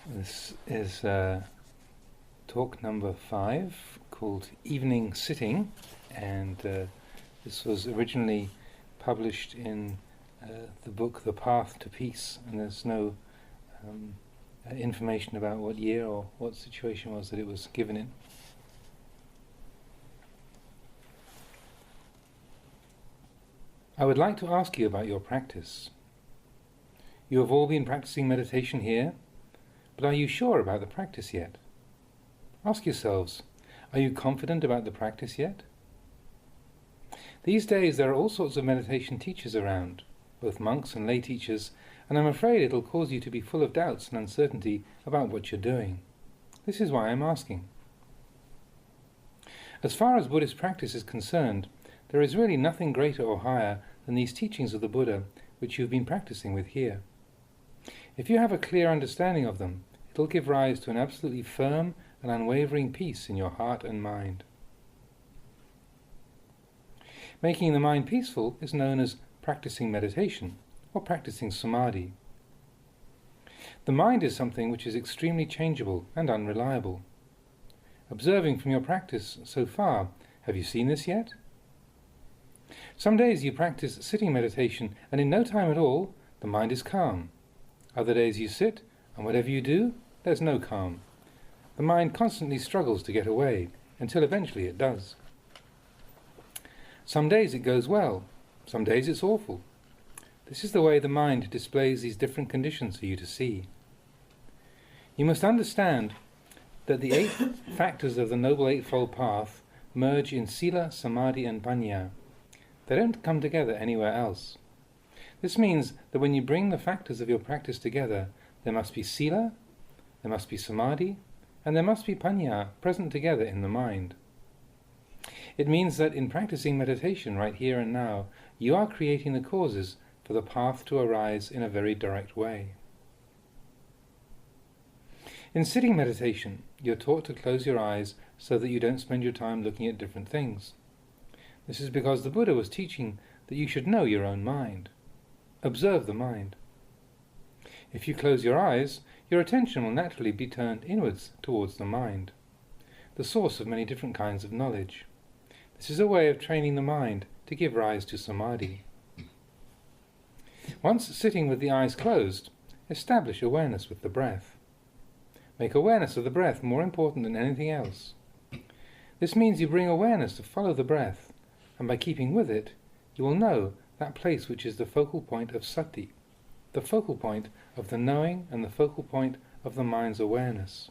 This is talk number 5 called Evening Sitting, and this was originally published in the book The Path to Peace, and there's no information about what year or what situation was that it was given in. I would like to ask you about your practice. You have all been practicing meditation here, but are you sure about the practice yet? Ask yourselves, are you confident about the practice yet? These days there are all sorts of meditation teachers around, both monks and lay teachers, and I'm afraid it'll cause you to be full of doubts and uncertainty about what you're doing. This is why I'm asking. As far as Buddhist practice is concerned, there is really nothing greater or higher than these teachings of the Buddha which you've been practicing with here. If you have a clear understanding of them, it'll give rise to an absolutely firm and unwavering peace in your heart and mind. Making the mind peaceful is known as practicing meditation or practicing samadhi. The mind is something which is extremely changeable and unreliable. Observing from your practice so far, have you seen this yet? Some days you practice sitting meditation and in no time at all the mind is calm. Other days you sit and whatever you do, there's no calm. The mind constantly struggles to get away until eventually it does. Some days it goes well, some days it's awful. This is the way the mind displays these different conditions for you to see. You must understand that the 8 factors of the Noble Eightfold Path merge in Sila, Samadhi and Panya. They don't come together anywhere else. This means that when you bring the factors of your practice together, there must be Sila, there must be Samadhi, and there must be Panya present together in the mind. It means that in practicing meditation right here and now, you are creating the causes for the path to arise in a very direct way. In sitting meditation, you're taught to close your eyes so that you don't spend your time looking at different things. This is because the Buddha was teaching that you should know your own mind. Observe the mind. If you close your eyes, your attention will naturally be turned inwards towards the mind, the source of many different kinds of knowledge. This is a way of training the mind to give rise to samadhi. Once sitting with the eyes closed, establish awareness with the breath. Make awareness of the breath more important than anything else. This means you bring awareness to follow the breath, and by keeping with it, you will know that place which is the focal point of sati, the focal point of the knowing and the focal point of the mind's awareness.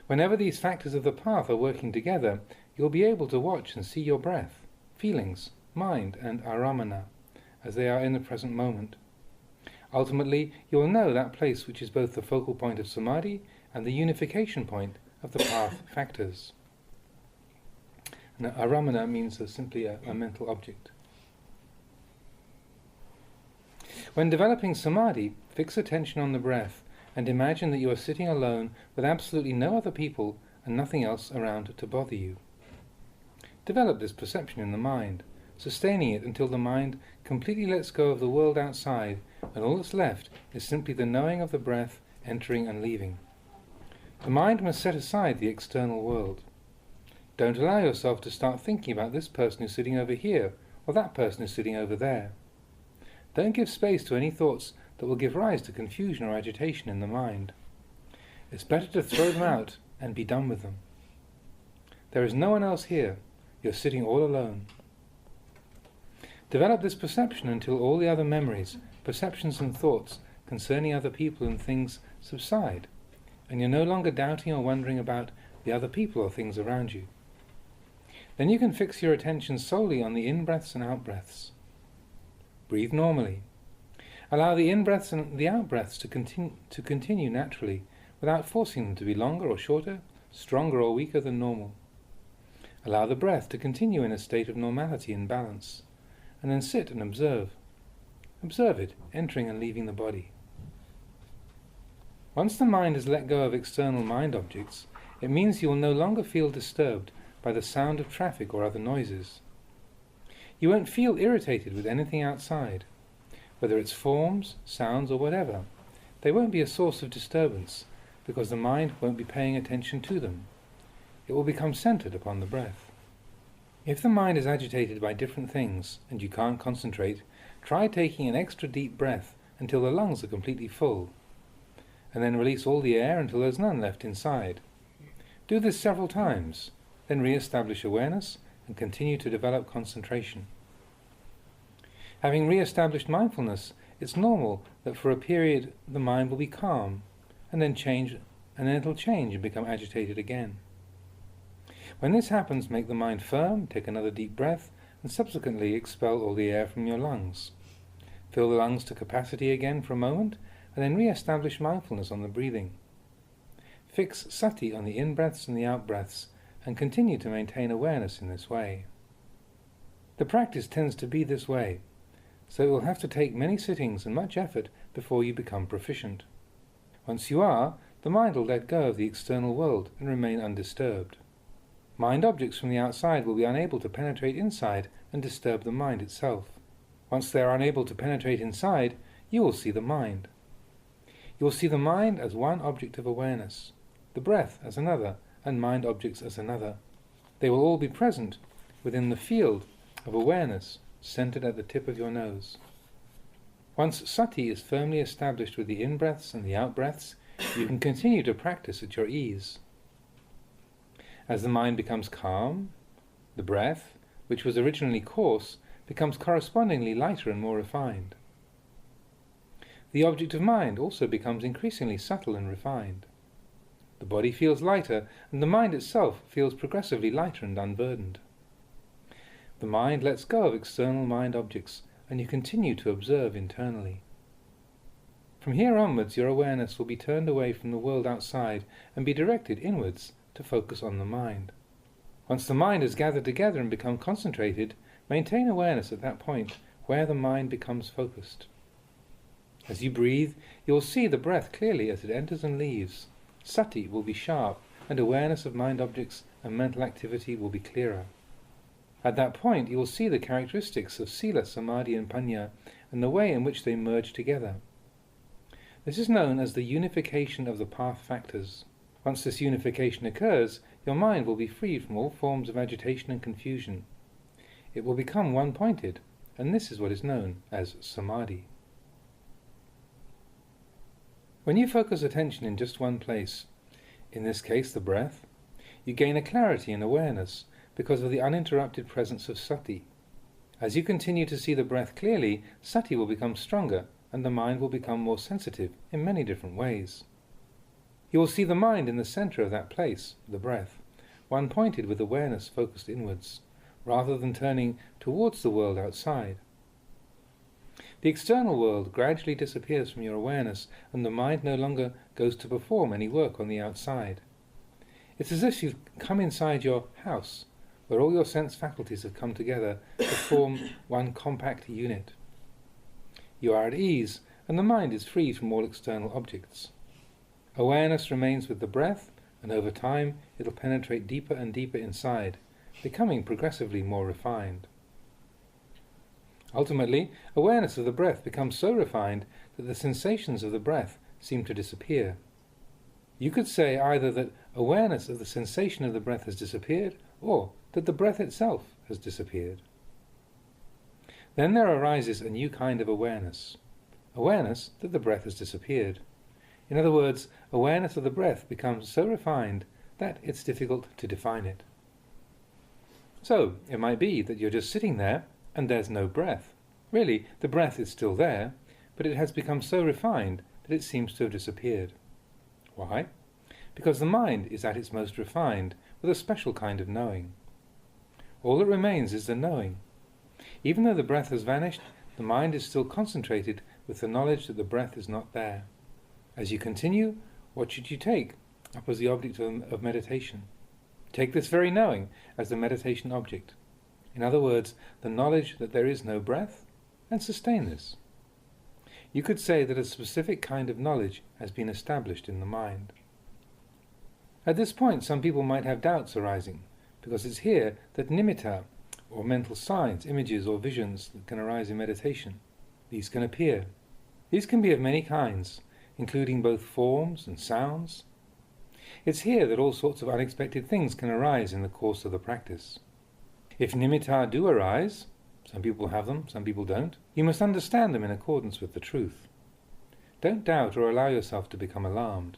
Whenever these factors of the path are working together, you'll be able to watch and see your breath, feelings, mind and aramana, as they are in the present moment. Ultimately, you will know that place which is both the focal point of samadhi and the unification point of the path factors. Now, aramana means simply a mental object. When developing samadhi, fix attention on the breath and imagine that you are sitting alone with absolutely no other people and nothing else around to bother you. Develop this perception in the mind, sustaining it until the mind completely lets go of the world outside and all that's left is simply the knowing of the breath entering and leaving. The mind must set aside the external world. Don't allow yourself to start thinking about this person who's sitting over here or that person who's sitting over there. Don't give space to any thoughts that will give rise to confusion or agitation in the mind. It's better to throw them out and be done with them. There is no one else here. You're sitting all alone. Develop this perception until all the other memories, perceptions and thoughts concerning other people and things subside, and you're no longer doubting or wondering about the other people or things around you. Then you can fix your attention solely on the in-breaths and out-breaths. Breathe normally. Allow the in-breaths and the out-breaths to continue naturally, without forcing them to be longer or shorter, stronger or weaker than normal. Allow the breath to continue in a state of normality and balance, and then sit and observe. Observe it, entering and leaving the body. Once the mind has let go of external mind objects, it means you will no longer feel disturbed by the sound of traffic or other noises. You won't feel irritated with anything outside, whether it's forms, sounds or whatever. they won't be a source of disturbance, because the mind won't be paying attention to them. It will become centered upon the breath. If the mind is agitated by different things and you can't concentrate, try taking an extra deep breath until the lungs are completely full, and then release all the air until there's none left inside. Do this several times, then re-establish awareness and continue to develop concentration. Having re-established mindfulness, it's normal that for a period the mind will be calm, and then it'll change and become agitated again. When this happens, make the mind firm, take another deep breath, and subsequently expel all the air from your lungs. Fill the lungs to capacity again for a moment, and then re-establish mindfulness on the breathing. Fix sati on the in-breaths and the out-breaths, and continue to maintain awareness in this way. The practice tends to be this way, so it will have to take many sittings and much effort before you become proficient. Once you are, the mind will let go of the external world and remain undisturbed. Mind objects from the outside will be unable to penetrate inside and disturb the mind itself. Once they are unable to penetrate inside, you will see the mind. You will see the mind as one object of awareness, the breath as another, and mind objects as another. They will all be present within the field of awareness centered at the tip of your nose. Once sati is firmly established with the in-breaths and the out-breaths, you can continue to practice at your ease. As the mind becomes calm, the breath, which was originally coarse, becomes correspondingly lighter and more refined. The object of mind also becomes increasingly subtle and refined. The body feels lighter, and the mind itself feels progressively lighter and unburdened. The mind lets go of external mind objects, and you continue to observe internally. From here onwards, your awareness will be turned away from the world outside and be directed inwards to focus on the mind. Once the mind has gathered together and become concentrated, maintain awareness at that point where the mind becomes focused. As you breathe, you will see the breath clearly as it enters and leaves. Sati will be sharp, and awareness of mind objects and mental activity will be clearer. At that point, you will see the characteristics of sila, samadhi and panya, and the way in which they merge together. This is known as the unification of the path factors. Once this unification occurs, your mind will be freed from all forms of agitation and confusion. It will become one-pointed, and this is what is known as samadhi. When you focus attention in just one place, in this case the breath, you gain a clarity and awareness because of the uninterrupted presence of sati. As you continue to see the breath clearly, sati will become stronger and the mind will become more sensitive in many different ways. You will see the mind in the center of that place, the breath, one-pointed with awareness focused inwards, rather than turning towards the world outside. The external world gradually disappears from your awareness, and the mind no longer goes to perform any work on the outside. It's as if you've come inside your house, where all your sense faculties have come together to form one compact unit. You are at ease, and the mind is free from all external objects. Awareness remains with the breath, and over time it'll penetrate deeper and deeper inside, becoming progressively more refined. Ultimately, awareness of the breath becomes so refined that the sensations of the breath seem to disappear. You could say either that awareness of the sensation of the breath has disappeared, or that the breath itself has disappeared. Then there arises a new kind of awareness that the breath has disappeared. In other words, awareness of the breath becomes so refined that it's difficult to define it. So, it might be that you're just sitting there and there's no breath. Really, the breath is still there, but it has become so refined that it seems to have disappeared. Why? Because the mind is at its most refined, with a special kind of knowing. All that remains is the knowing. Even though the breath has vanished, the mind is still concentrated with the knowledge that the breath is not there. As you continue, what should you take up as the object of meditation? Take this very knowing as the meditation object. In other words, the knowledge that there is no breath, and sustain this. You could say that a specific kind of knowledge has been established in the mind. At this point, some people might have doubts arising, because it's here that nimitta, or mental signs, images or visions that can arise in meditation, these can appear. These can be of many kinds. including both forms and sounds. It's here that all sorts of unexpected things can arise in the course of the practice. If nimitta do arise, some people have them, some people don't, you must understand them in accordance with the truth. Don't doubt or allow yourself to become alarmed.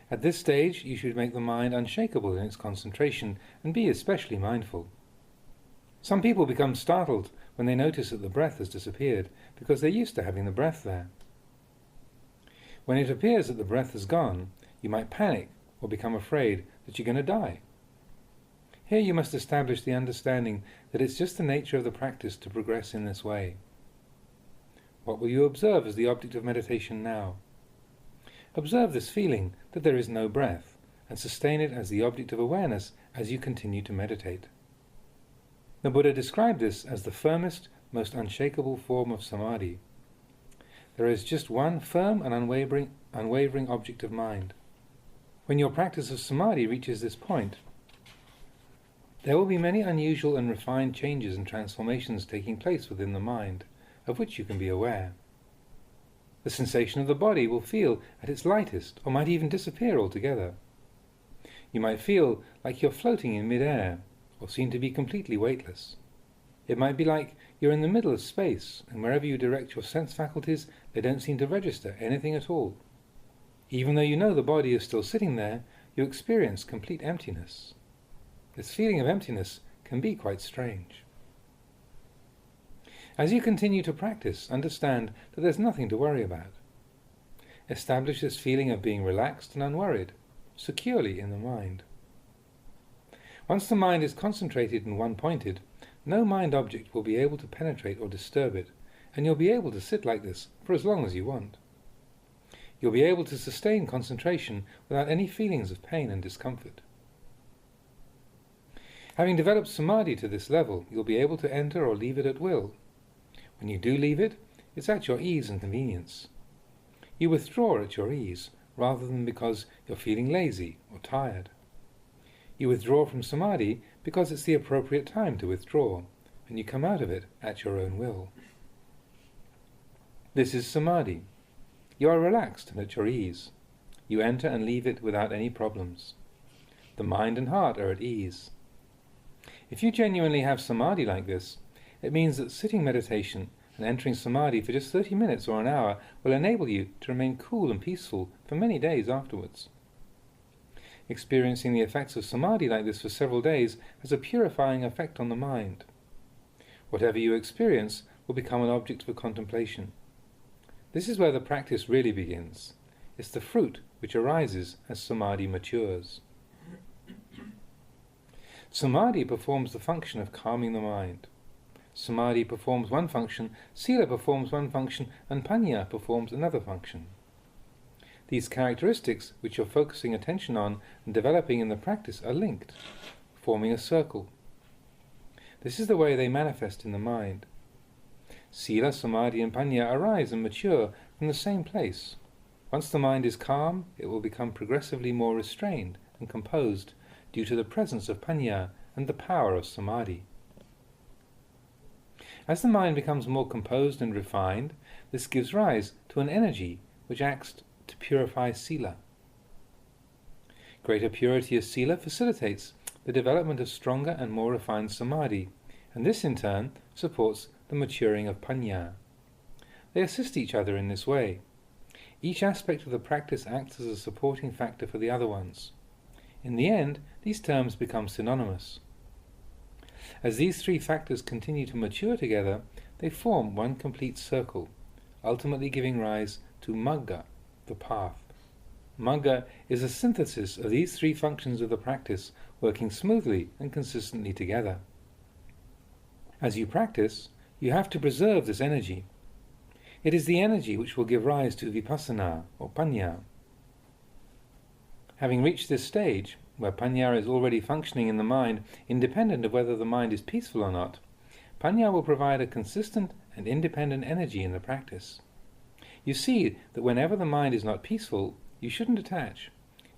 At this stage, you should make the mind unshakable in its concentration and be especially mindful. Some people become startled when they notice that the breath has disappeared, because they're used to having the breath there. When it appears that the breath has gone, you might panic or become afraid that you're going to die. Here you must establish the understanding that it's just the nature of the practice to progress in this way. What will you observe as the object of meditation now? Observe this feeling that there is no breath, and sustain it as the object of awareness as you continue to meditate. The Buddha described this as the firmest, most unshakable form of samadhi. There is just one firm and unwavering object of mind. When your practice of samadhi reaches this point, there will be many unusual and refined changes and transformations taking place within the mind, of which you can be aware. The sensation of the body will feel at its lightest, or might even disappear altogether. You might feel like you're floating in mid-air, or seem to be completely weightless. It might be like you're in the middle of space, and wherever you direct your sense faculties, they don't seem to register anything at all. Even though you know the body is still sitting there, you experience complete emptiness. This feeling of emptiness can be quite strange. As you continue to practice, understand that there's nothing to worry about. Establish this feeling of being relaxed and unworried, securely in the mind. Once the mind is concentrated and one-pointed, no mind object will be able to penetrate or disturb it, and you'll be able to sit like this for as long as you want. You'll be able to sustain concentration without any feelings of pain and discomfort. Having developed samadhi to this level, you'll be able to enter or leave it at will. When you do leave it, it's at your ease and convenience. You withdraw at your ease, rather than because you're feeling lazy or tired. You withdraw from samadhi because it's the appropriate time to withdraw, and you come out of it at your own will. This is samadhi. You are relaxed and at your ease. You enter and leave it without any problems. The mind and heart are at ease. If you genuinely have samadhi like this, it means that sitting meditation and entering samadhi for just 30 minutes or an hour will enable you to remain cool and peaceful for many days afterwards. Experiencing the effects of samadhi like this for several days has a purifying effect on the mind. Whatever you experience will become an object for contemplation. This is where the practice really begins. It's the fruit which arises as samadhi matures. Samadhi performs the function of calming the mind. Samadhi performs one function, sila performs one function, and panya performs another function. These characteristics, which you're focusing attention on and developing in the practice, are linked, forming a circle. This is the way they manifest in the mind. Sila, samadhi and panya arise and mature from the same place. Once the mind is calm, it will become progressively more restrained and composed due to the presence of panya and the power of samadhi. As the mind becomes more composed and refined, this gives rise to an energy which acts to purify sila. Greater purity of sila facilitates the development of stronger and more refined samadhi, and this in turn supports the maturing of panya. They assist each other in this way. Each aspect of the practice acts as a supporting factor for the other ones. In the end, these terms become synonymous. As these three factors continue to mature together, they form one complete circle, ultimately giving rise to magga, the path. Magga is a synthesis of these three functions of the practice working smoothly and consistently together. As you practice, you have to preserve this energy. It is the energy which will give rise to vipassana or panya. Having reached this stage, where panya is already functioning in the mind, independent of whether the mind is peaceful or not, panya will provide a consistent and independent energy in the practice. You see that whenever the mind is not peaceful, you shouldn't attach,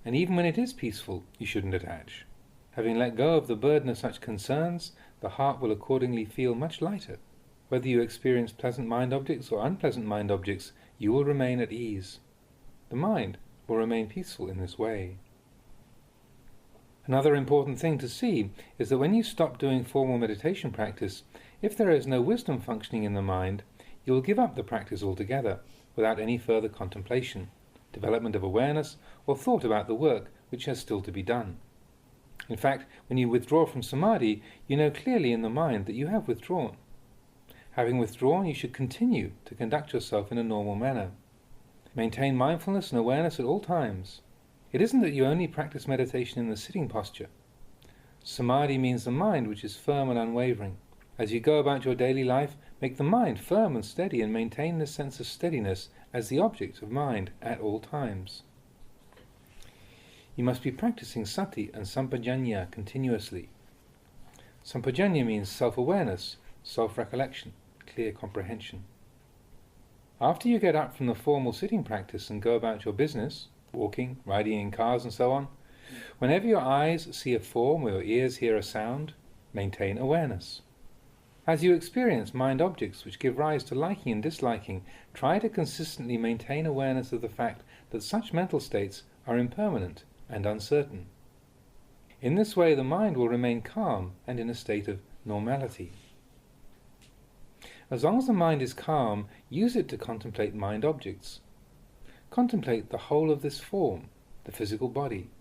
and even when it is peaceful, you shouldn't attach. Having let go of the burden of such concerns, the heart will accordingly feel much lighter. Whether you experience pleasant mind objects or unpleasant mind objects, you will remain at ease. The mind will remain peaceful in this way. Another important thing to see is that when you stop doing formal meditation practice, if there is no wisdom functioning in the mind, you will give up the practice altogether, without any further contemplation, development of awareness, or thought about the work which has still to be done. In fact, when you withdraw from samadhi, you know clearly in the mind that you have withdrawn. Having withdrawn, you should continue to conduct yourself in a normal manner. Maintain mindfulness and awareness at all times. It isn't that you only practice meditation in the sitting posture. Samadhi means the mind which is firm and unwavering. As you go about your daily life, make the mind firm and steady and maintain this sense of steadiness as the object of mind at all times. You must be practicing sati and sampajanya continuously. Sampajanya means self-awareness, self-recollection, clear comprehension. After you get up from the formal sitting practice and go about your business, walking, riding in cars and so on, whenever your eyes see a form or your ears hear a sound, maintain awareness. As you experience mind objects which give rise to liking and disliking, try to consistently maintain awareness of the fact that such mental states are impermanent and uncertain. In this way, the mind will remain calm and in a state of normality. As long as the mind is calm, use it to contemplate mind objects. Contemplate the whole of this form, the physical body.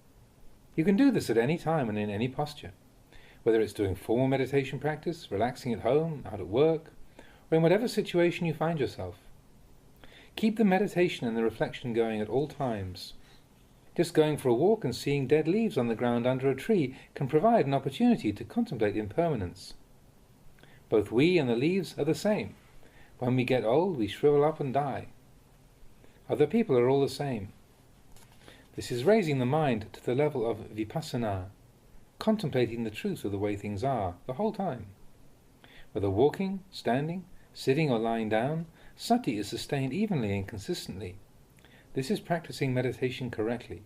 You can do this at any time and in any posture, whether it's doing formal meditation practice, relaxing at home, out at work, or in whatever situation you find yourself. Keep the meditation and the reflection going at all times. Just going for a walk and seeing dead leaves on the ground under a tree can provide an opportunity to contemplate impermanence. Both we and the leaves are the same. When we get old, we shrivel up and die. Other people are all the same. This is raising the mind to the level of vipassana, contemplating the truth of the way things are the whole time. Whether walking, standing, sitting or lying down, sati is sustained evenly and consistently. This is practicing meditation correctly.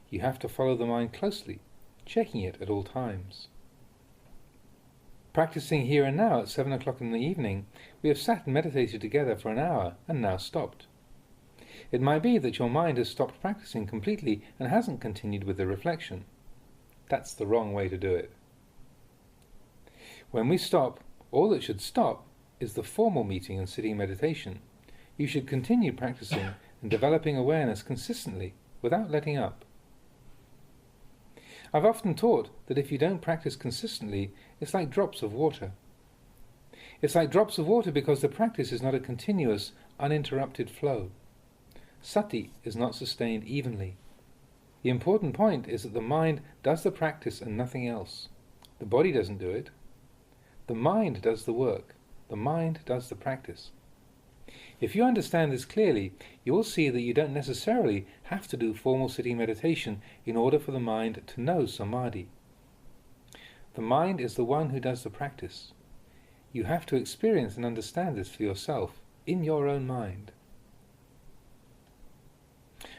You have to follow the mind closely, checking it at all times. Practicing here and now at 7 o'clock in the evening, we have sat and meditated together for an hour and now stopped. It might be that your mind has stopped practicing completely and hasn't continued with the reflection. That's the wrong way to do it. When we stop, all that should stop is the formal meeting and sitting meditation. You should continue practicing and developing awareness consistently without letting up. I've often taught that if you don't practice consistently, it's like drops of water. It's like drops of water because the practice is not a continuous, uninterrupted flow. Sati is not sustained evenly. The important point is that the mind does the practice and nothing else. The body doesn't do it. The mind does the work. The mind does the practice. If you understand this clearly, you will see that you don't necessarily have to do formal sitting meditation in order for the mind to know samadhi. The mind is the one who does the practice. You have to experience and understand this for yourself, in your own mind.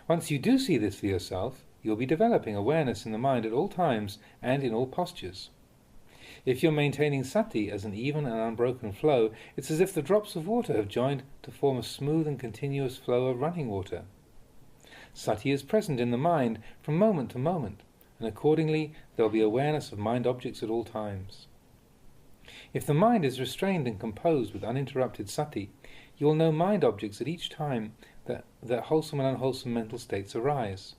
Once you do see this for yourself, you'll be developing awareness in the mind at all times and in all postures. If you're maintaining sati as an even and unbroken flow, it's as if the drops of water have joined to form a smooth and continuous flow of running water. Sati is present in the mind from moment to moment, and accordingly there will be awareness of mind objects at all times. If the mind is restrained and composed with uninterrupted sati, you will know mind objects at each time that wholesome and unwholesome mental states arise.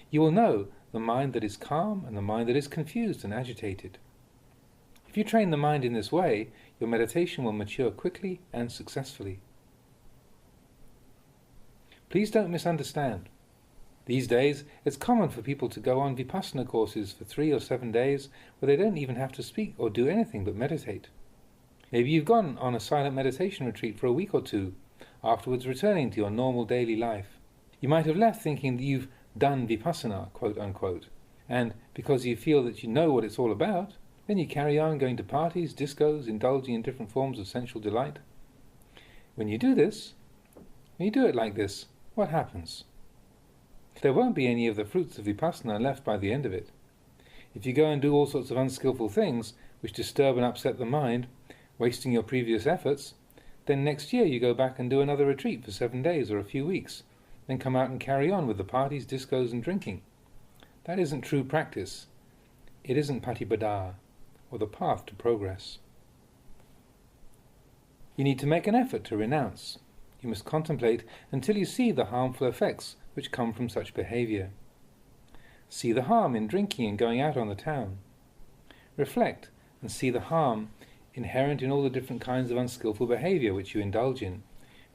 You will know the mind that is calm and the mind that is confused and agitated. If you train the mind in this way, your meditation will mature quickly and successfully. Please don't misunderstand. These days, it's common for people to go on vipassana courses for 3 or 7 days where they don't even have to speak or do anything but meditate. Maybe you've gone on a silent meditation retreat for a week or 2, afterwards returning to your normal daily life. You might have left thinking that you've done vipassana, quote unquote, and because you feel that you know what it's all about, then you carry on going to parties, discos, indulging in different forms of sensual delight. When you do it like this, what happens? There won't be any of the fruits of vipassana left by the end of it. If you go and do all sorts of unskillful things which disturb and upset the mind, wasting your previous efforts, Then next year you go back and do another retreat for 7 days or a few weeks, then come out and carry on with the parties, discos and drinking. That isn't true practice. It isn't patipada, or the path to progress. You need to make an effort to renounce. You must contemplate until you see the harmful effects which come from such behavior. See the harm in drinking and going out on the town. Reflect and see the harm inherent in all the different kinds of unskillful behavior which you indulge in,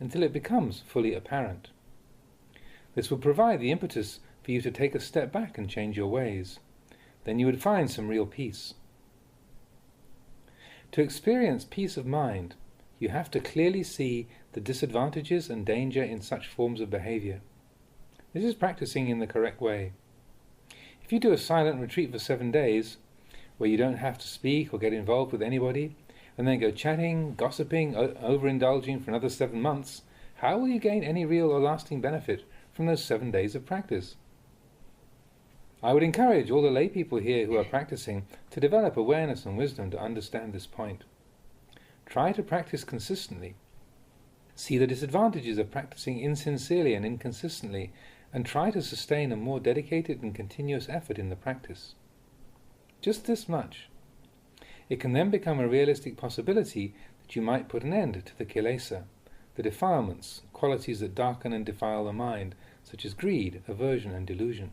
until it becomes fully apparent. This will provide the impetus for you to take a step back and change your ways. Then you would find some real peace. To experience peace of mind, you have to clearly see the disadvantages and danger in such forms of behavior. This is practicing in the correct way. If you do a silent retreat for 7 days, where you don't have to speak or get involved with anybody, and then go chatting, gossiping, overindulging for another 7 months, how will you gain any real or lasting benefit from those 7 days of practice? I would encourage all the lay people here who are practicing to develop awareness and wisdom to understand this point. Try to practice consistently. See the disadvantages of practicing insincerely and inconsistently, and try to sustain a more dedicated and continuous effort in the practice. Just this much. It can then become a realistic possibility that you might put an end to the kilesa, the defilements, qualities that darken and defile the mind, such as greed, aversion and delusion.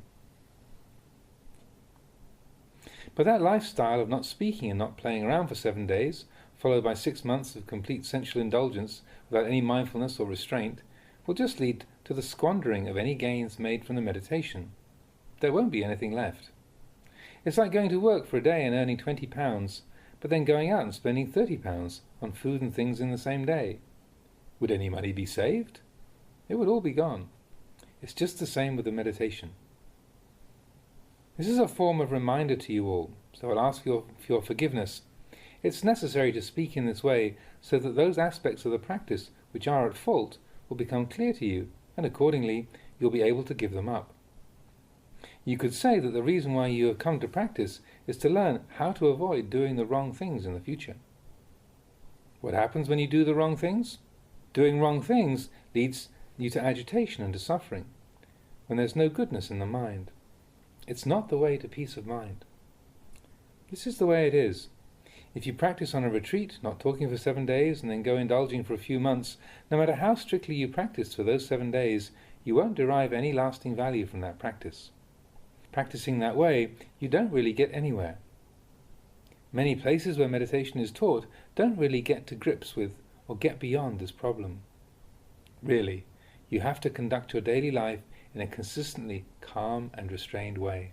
But that lifestyle of not speaking and not playing around for 7 days, followed by 6 months of complete sensual indulgence without any mindfulness or restraint, will just lead to the squandering of any gains made from the meditation. There won't be anything left. It's like going to work for a day and earning £20, but then going out and spending £30 on food and things in the same day. Would any money be saved? It would all be gone. It's just the same with the meditation. This is a form of reminder to you all, so I'll ask for your forgiveness. It's necessary to speak in this way so that those aspects of the practice which are at fault will become clear to you, and accordingly you'll be able to give them up. You could say that the reason why you have come to practice is to learn how to avoid doing the wrong things in the future. What happens when you do the wrong things? Doing wrong things leads you to agitation and to suffering, when there's no goodness in the mind. It's not the way to peace of mind. This is the way it is. If you practice on a retreat, not talking for 7 days, and then go indulging for a few months, no matter how strictly you practice for those 7 days, you won't derive any lasting value from that practice. Practicing that way, you don't really get anywhere. Many places where meditation is taught don't really get to grips with or get beyond this problem. Really, you have to conduct your daily life in a consistently calm and restrained way.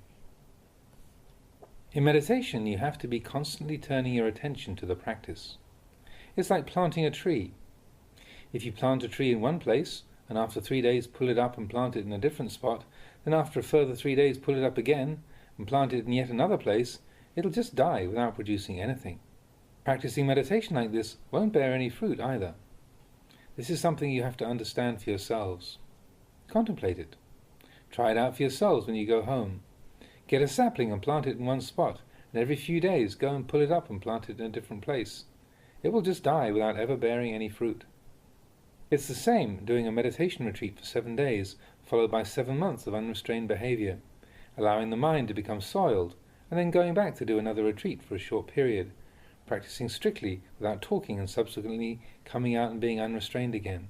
In meditation, you have to be constantly turning your attention to the practice. It's like planting a tree. If you plant a tree in one place, and after 3 days pull it up and plant it in a different spot, then after a further 3 days pull it up again and plant it in yet another place, it'll just die without producing anything. Practicing meditation like this won't bear any fruit either. This is something you have to understand for yourselves. Contemplate it. Try it out for yourselves when you go home. Get a sapling and plant it in one spot, and every few days go and pull it up and plant it in a different place. It will just die without ever bearing any fruit. It's the same doing a meditation retreat for 7 days, followed by 7 months of unrestrained behavior, allowing the mind to become soiled, and then going back to do another retreat for a short period, practicing strictly without talking and subsequently coming out and being unrestrained again.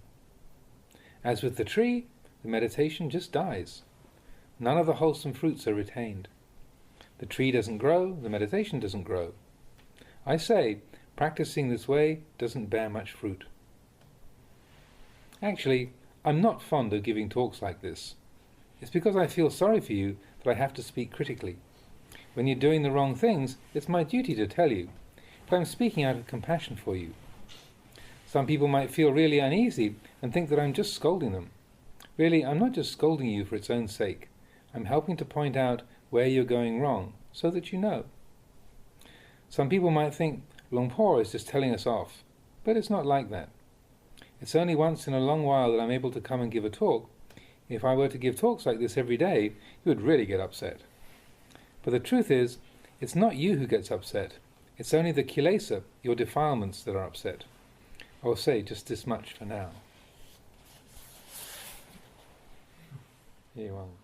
As with the tree, the meditation just dies. None of the wholesome fruits are retained. The tree doesn't grow, the meditation doesn't grow. I say, practicing this way doesn't bear much fruit. Actually, I'm not fond of giving talks like this. It's because I feel sorry for you that I have to speak critically. When you're doing the wrong things, it's my duty to tell you, but I'm speaking out of compassion for you. Some people might feel really uneasy and think that I'm just scolding them. Really, I'm not just scolding you for its own sake. I'm helping to point out where you're going wrong, so that you know. Some people might think Luang Por is just telling us off, but it's not like that. It's only once in a long while that I'm able to come and give a talk. If I were to give talks like this every day, you would really get upset. But the truth is, it's not you who gets upset. It's only the kilesa, your defilements, that are upset. I'll say just this much for now. Here you are.